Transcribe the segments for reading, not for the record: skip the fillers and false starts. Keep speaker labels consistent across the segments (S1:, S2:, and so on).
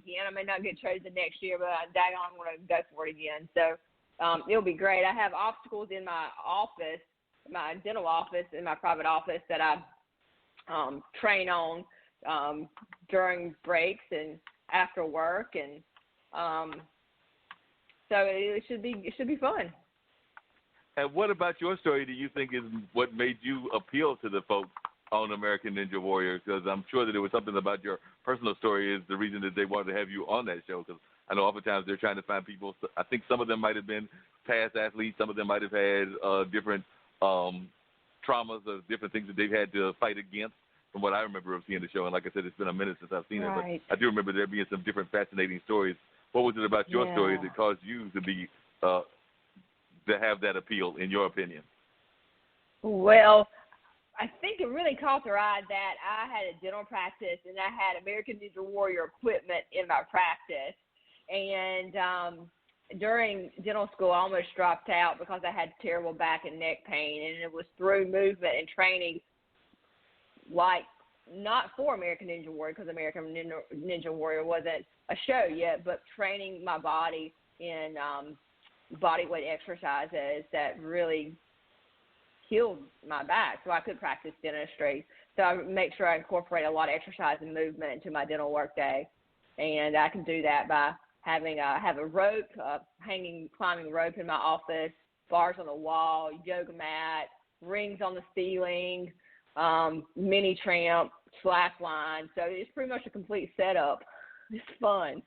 S1: again. I may not get chosen next year, but daggone, I'm going to go for it again. So it'll be great. I have obstacles in my office, my dental office, in my private office that I train on during breaks and after work, and so it should be fun.
S2: And what about your story do you think is what made you appeal to the folks on American Ninja Warrior? Because I'm sure that there was something about your personal story is the reason that they wanted to have you on that show. Because I know oftentimes they're trying to find people. I think some of them might have been past athletes. Some of them might have had different traumas or different things that they've had to fight against from what I remember of seeing the show. And like I said, it's been a minute since I've seen it. But I do remember there being some different fascinating stories. What was it about your story that caused you to be to have that appeal, in your opinion?
S1: Well, I think it really caught their eye that I had a dental practice and I had American Ninja Warrior equipment in my practice. And during dental school, I almost dropped out because I had terrible back and neck pain. And it was through movement and training, like not for American Ninja Warrior, because American Ninja Warrior wasn't a show yet, but training my body in body weight exercises that really healed my back so I could practice dentistry. So I make sure I incorporate a lot of exercise and movement into my dental workday. And I can do that by having have a rope, climbing rope in my office, bars on the wall, yoga mat, rings on the ceiling, mini tramp, slack line. So it's pretty much a complete setup. It's fun.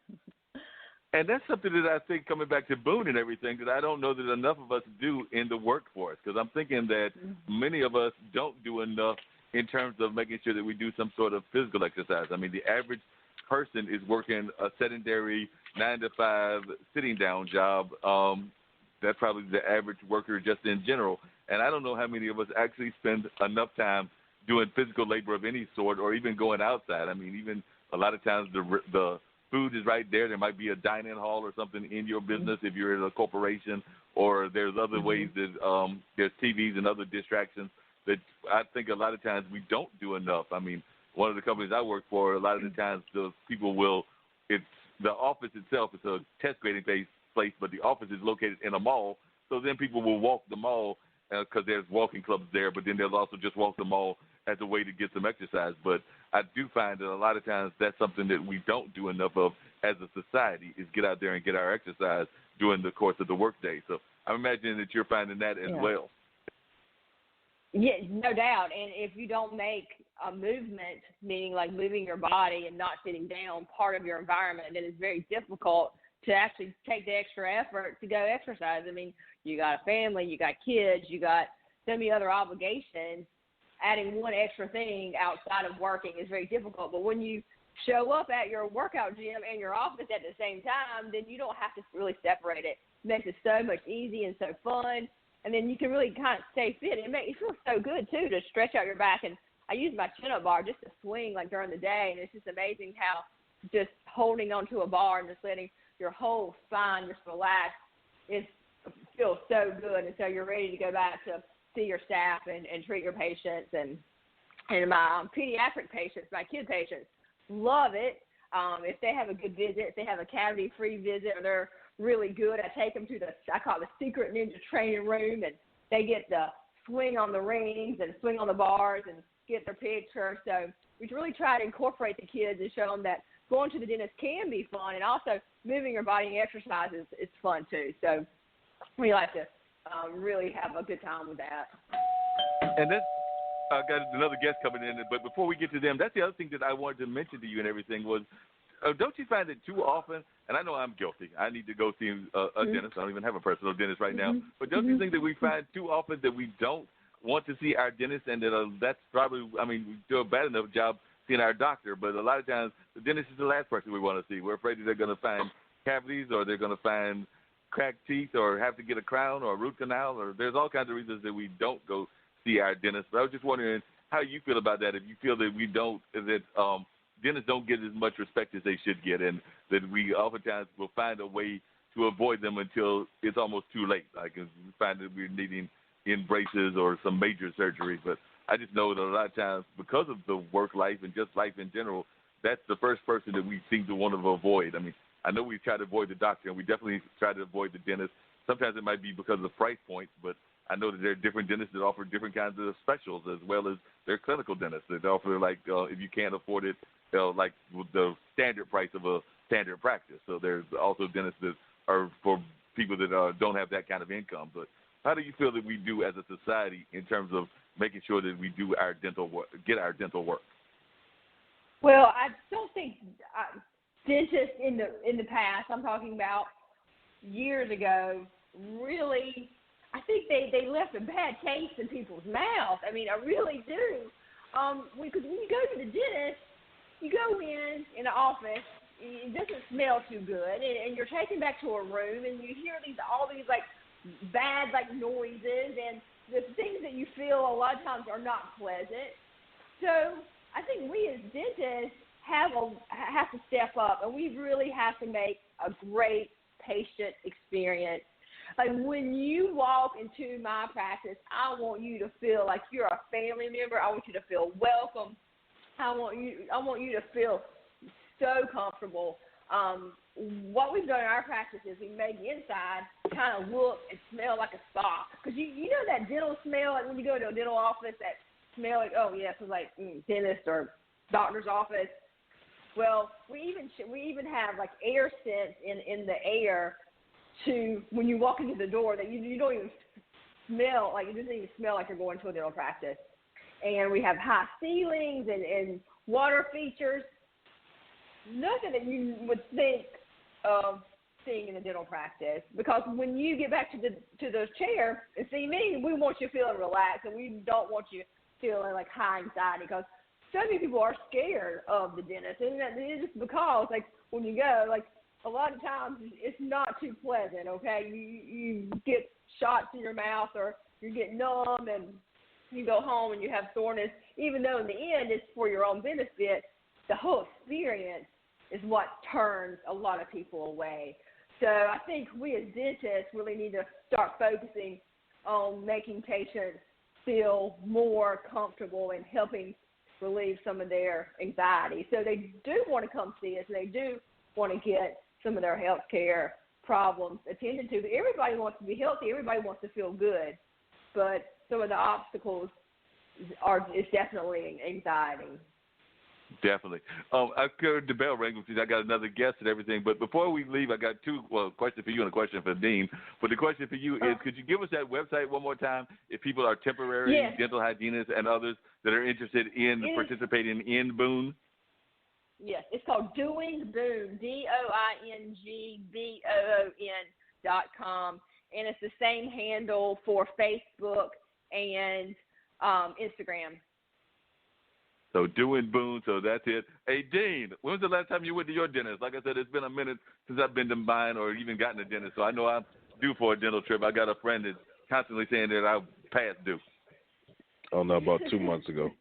S2: And that's something that I think, coming back to Boone and everything, that I don't know that enough of us do in the workforce, because I'm thinking that many of us don't do enough in terms of making sure that we do some sort of physical exercise. I mean, the average person is working a sedentary 9-to-5 sitting down job. That's probably the average worker just in general. And I don't know how many of us actually spend enough time doing physical labor of any sort, or even going outside. I mean, even a lot of times the food is right there. There might be a dine-in hall or something in your business if you're in a corporation, or there's other ways that there's TVs and other distractions that I think a lot of times we don't do enough. I mean, one of the companies I work for, a lot of the times the people the office itself is a test grading place, but the office is located in a mall, so then people will walk the mall because there's walking clubs there, but then they'll also just walk the mall as a way to get some exercise. But I do find that a lot of times that's something that we don't do enough of as a society, is get out there and get our exercise during the course of the workday. So I'm imagining that you're finding that as well.
S1: Yeah, no doubt. And if you don't make a movement, meaning like moving your body and not sitting down, part of your environment, then it's very difficult to actually take the extra effort to go exercise. I mean, you got a family, you got kids, you got so many other obligations. Adding one extra thing outside of working is very difficult. But when you show up at your workout gym and your office at the same time, then you don't have to really separate it. It makes it so much easy and so fun. And then you can really kind of stay fit. It feels so good, too, to stretch out your back. And I use my chin-up bar just to swing, like, during the day. And it's just amazing how just holding onto a bar and just letting your whole spine just relax, it feels so good. And so you're ready to go back to see your staff and treat your patients. And my pediatric patients, my kid patients, love it. If they have a good visit, if they have a cavity-free visit, or they're really good, I take them to I call it the secret ninja training room, and they get to swing on the rings and swing on the bars and get their picture. So we really try to incorporate the kids and show them that going to the dentist can be fun, and also moving your body and exercise is fun too. So we like to really have a good time with that.
S2: And that's, I got another guest coming in, but before we get to them, that's the other thing that I wanted to mention to you and everything was, don't you find that too often, and I know I'm guilty, I need to go see a dentist. I don't even have a personal dentist right now, but don't you think that we find too often that we don't want to see our dentist, and that that's probably, I mean, we do a bad enough job seeing our doctor, but a lot of times the dentist is the last person we want to see. We're afraid that they're going to find cavities, or they're going to find cracked teeth, or have to get a crown or a root canal, or there's all kinds of reasons that we don't go see our dentist. But I was just wondering how you feel about that, if you feel that we don't, that dentists don't get as much respect as they should get, and that we oftentimes will find a way to avoid them until it's almost too late. Like we find that we're needing in braces or some major surgery. But I just know that a lot of times, because of the work life and just life in general, that's the first person that we seem to want to avoid. I mean, I know we try to avoid the doctor, and we definitely try to avoid the dentist. Sometimes it might be because of the price points, but I know that there are different dentists that offer different kinds of specials, as well as their clinical dentists that offer, like, if you can't afford it, like the standard price of a standard practice. So there's also dentists that are for people that don't have that kind of income. But how do you feel that we do as a society in terms of making sure that we do our dental work, get our dental work?
S1: Well, I don't think dentists in the past, I'm talking about years ago, really, I think they left a bad taste in people's mouths. I mean, I really do. Because when you go to the dentist, you go in the office, it doesn't smell too good, and you're taken back to a room, and you hear all these like bad like noises, and the things that you feel a lot of times are not pleasant. So I think we as dentists have to step up, and we really have to make a great patient experience. Like when you walk into my practice, I want you to feel like you're a family member. I want you to feel welcome. I want you to feel so comfortable. What we've done in our practice is we made the inside kind of look and smell like a spa. Because you know that dental smell, like when you go to a dental office, that smell like, oh yeah, it's like dentist or doctor's office. Well, we even have like air scents in the air to when you walk into the door that you don't even smell, like it doesn't even smell like you're going to a dental practice. And we have high ceilings and water features. Nothing that you would think of seeing in a dental practice. Because when you get back to the chair and see me, we want you feeling relaxed, and we don't want you feeling like high anxiety. Because so many people are scared of the dentist, and it's just because, like, when you go, like, a lot of times it's not too pleasant. Okay, you get shots in your mouth, or you get numb, and you go home and you have soreness. Even though in the end it's for your own benefit, the whole experience is what turns a lot of people away. So I think we as dentists really need to start focusing on making patients feel more comfortable and helping relieve some of their anxiety. So they do want to come see us, and they do want to get some of their health care problems attended to. But everybody wants to be healthy. Everybody wants to feel good. But some of the obstacles is definitely anxiety.
S2: Definitely. I heard the bell ring because I got another guest and everything. But before we leave, I got a question for you and a question for Dean. But the question for you is, could you give us that website one more time if people are temporary dental hygienists and others that are interested in participating in Boone?
S1: Yes, it's called Doing Boone, DoingBoon.com. And it's the same handle for Facebook and Instagram.
S2: So Doing Boone, so that's it. Hey, Dean, when was the last time you went to your dentist? Like I said, it's been a minute since I've been to mine or even gotten a dentist, so I know I'm due for a dental trip. I got a friend that's constantly saying that I'm past due.
S3: Oh, no, about 2 months ago.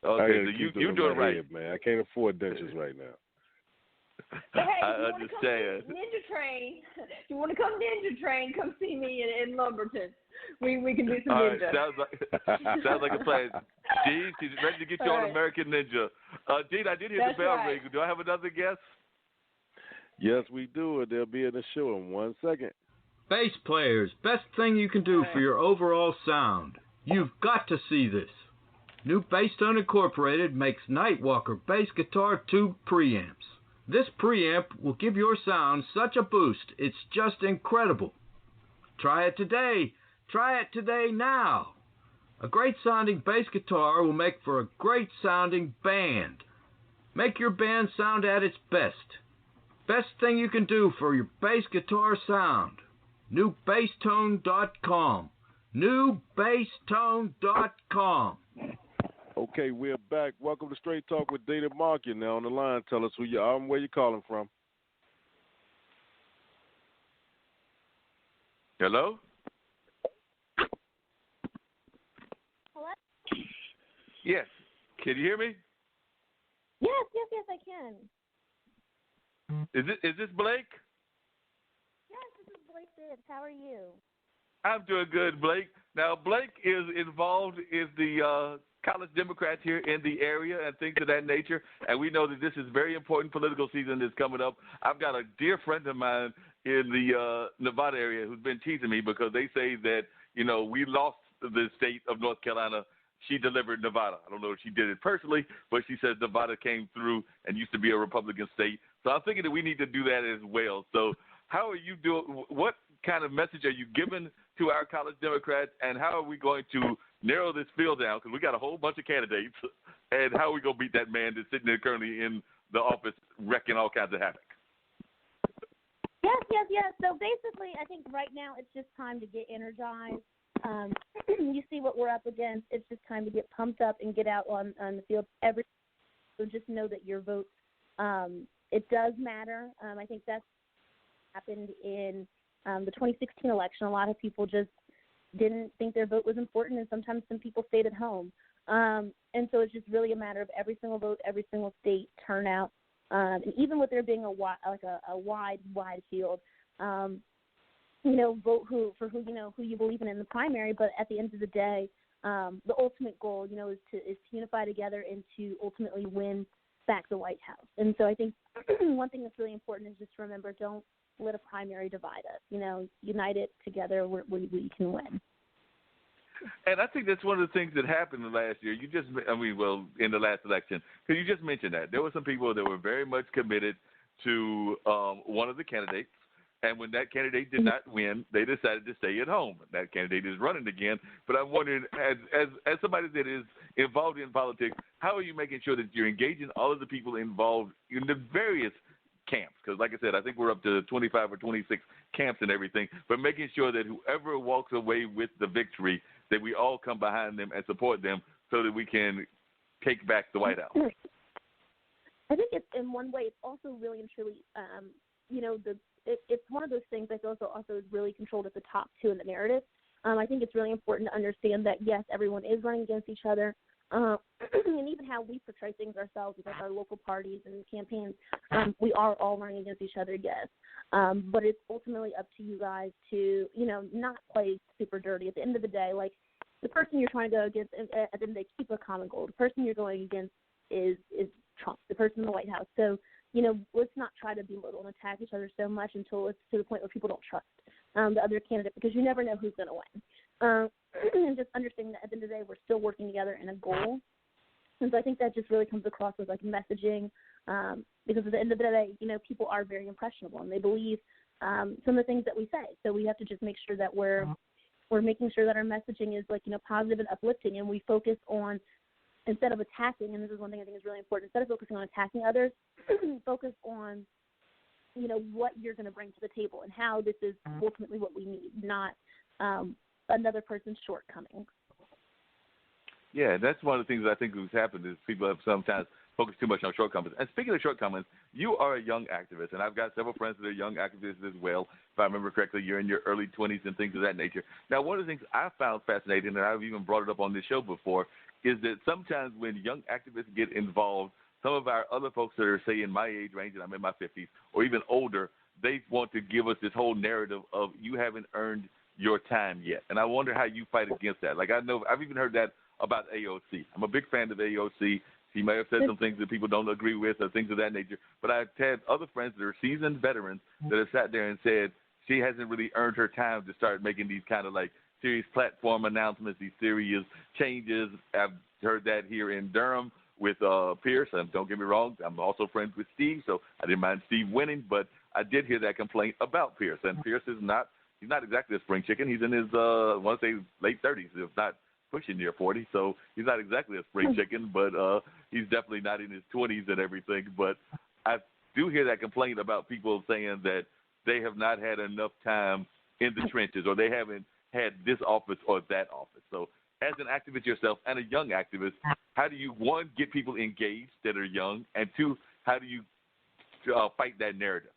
S2: Okay, so you're doing right.
S3: Head, man. I can't afford dentures right now.
S1: But hey,
S2: I understand.
S1: You want to come Ninja Train, come see me in Lumberton. We can do some
S2: All
S1: Ninja.
S2: Right, sounds like a plan. Dean, she's ready to get you on American Ninja. Dean, I did hear the bell ring. Do I have another guest?
S3: Yes, we do. They'll be in the show in 1 second.
S4: Bass players, best thing you can do for your overall sound. You've got to see this. New Basstone Incorporated makes Nightwalker bass guitar tube preamps. This preamp will give your sound such a boost, it's just incredible. Try it today. Try it today now. A great sounding bass guitar will make for a great sounding band. Make your band sound at its best. Best thing you can do for your bass guitar sound. NewBassTone.com. NewBassTone.com.
S3: Okay, we're back. Welcome to Straight Talk with Data Mark. You're now on the line. Tell us who you are and where you're calling from.
S2: Hello?
S5: Hello?
S2: Yes. Can you hear me?
S5: Yes, I can.
S2: Is this Blaike?
S5: Yes, this is Blaike Bibbs. How are you?
S2: I'm doing good, Blaike. Now, Blaike is involved in the college Democrats here in the area and things of that nature. And we know that this is very important political season that's coming up. I've got a dear friend of mine in the Nevada area who's been teasing me because they say that, we lost the state of North Carolina. She delivered Nevada. I don't know if she did it personally, but she says Nevada came through and used to be a Republican state. So I'm thinking that we need to do that as well. So how are you doing? What kind of message are you giving to our college Democrats, and how are we going to narrow this field down? Because we got a whole bunch of candidates, and how are we going to beat that man that's sitting there currently in the office wrecking all kinds of havoc?
S5: Yes. So basically, I think right now it's just time to get energized. You see what we're up against. It's just time to get pumped up and get out on the field. So just know that your vote, it does matter. I think that's happened in the 2016 election. A lot of people just didn't think their vote was important, and sometimes some people stayed at home. And so it's just really a matter of every single vote, every single state turnout, and even with there being a wide field. Vote for who you believe in the primary, but at the end of the day, the ultimate goal, is to unify together and to ultimately win back the White House. And so I think one thing that's really important is just to remember, don't let a primary divide us. Unite it together where we can win.
S2: And I think that's one of the things that happened last year. In the last election, because you just mentioned that there were some people that were very much committed to one of the candidates. And when that candidate did not win, they decided to stay at home. That candidate is running again. But I'm wondering, as somebody that is involved in politics, how are you making sure that you're engaging all of the people involved in the various camps? Because, like I said, I think we're up to 25 or 26 camps and everything. But making sure that whoever walks away with the victory, that we all come behind them and support them so that we can take back the White House.
S5: I think it's, in one way, it's also really and truly, it's one of those things that's also really controlled at the top, too, in the narrative. I think it's really important to understand that, yes, everyone is running against each other, and even how we portray things ourselves with our local parties and campaigns, we are all running against each other, yes. But it's ultimately up to you guys to, not play super dirty. At the end of the day, like, the person you're trying to go against, at the end of the day, keep a common goal. The person you're going against is Trump, the person in the White House. So, let's not try to belittle and attack each other so much until it's to the point where people don't trust the other candidate, because you never know who's going to win. And just understanding that at the end of the day, we're still working together in a goal. And so I think that just really comes across with, like, messaging, because at the end of the day, people are very impressionable, and they believe some of the things that we say. So we have to just make sure that we're making sure that our messaging is, like, positive and uplifting, and we focus on, instead of attacking, and this is one thing I think is really important, instead of focusing on attacking others, focus on, what you're going to bring to the table and how this is ultimately what we need, not another person's shortcomings.
S2: Yeah, that's one of the things I think has happened is people have sometimes focused too much on shortcomings. And speaking of shortcomings, you are a young activist, and I've got several friends that are young activists as well. If I remember correctly, you're in your early 20s and things of that nature. Now, one of the things I found fascinating, and I've even brought it up on this show before, is that sometimes when young activists get involved, some of our other folks that are, say, in my age range, and I'm in my 50s, or even older, they want to give us this whole narrative of you haven't earned your time yet. And I wonder how you fight against that. Like, I know I've even heard that about AOC. I'm a big fan of AOC. She may have said some things that people don't agree with or things of that nature. But I've had other friends that are seasoned veterans that have sat there and said she hasn't really earned her time to start making these kind of, like, serious platform announcements, these serious changes. I've heard that here in Durham with Pierce. And don't get me wrong, I'm also friends with Steve, so I didn't mind Steve winning. But I did hear that complaint about Pierce. And Pierce is not – he's not exactly a spring chicken. He's in his, I want to say, late 30s, if not pushing near 40. So he's not exactly a spring chicken, but he's definitely not in his 20s and everything. But I do hear that complaint about people saying that they have not had enough time in the trenches, or they haven't had this office or that office. So as an activist yourself and a young activist, how do you, one, get people engaged that are young, and two, how do you fight that narrative?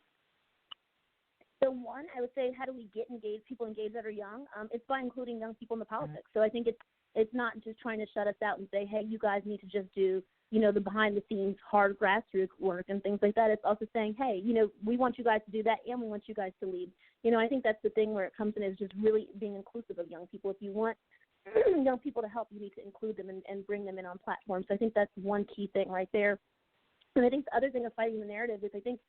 S5: So one, I would say, how do we get people engaged that are young? It's by including young people in the politics. So I think it's not just trying to shut us out and say, hey, you guys need to just do, the behind-the-scenes hard grassroots work and things like that. It's also saying, hey, we want you guys to do that, and we want you guys to lead. I think that's the thing where it comes in, is just really being inclusive of young people. If you want young people to help, you need to include them and bring them in on platforms. So I think that's one key thing right there. And I think the other thing of fighting the narrative is I think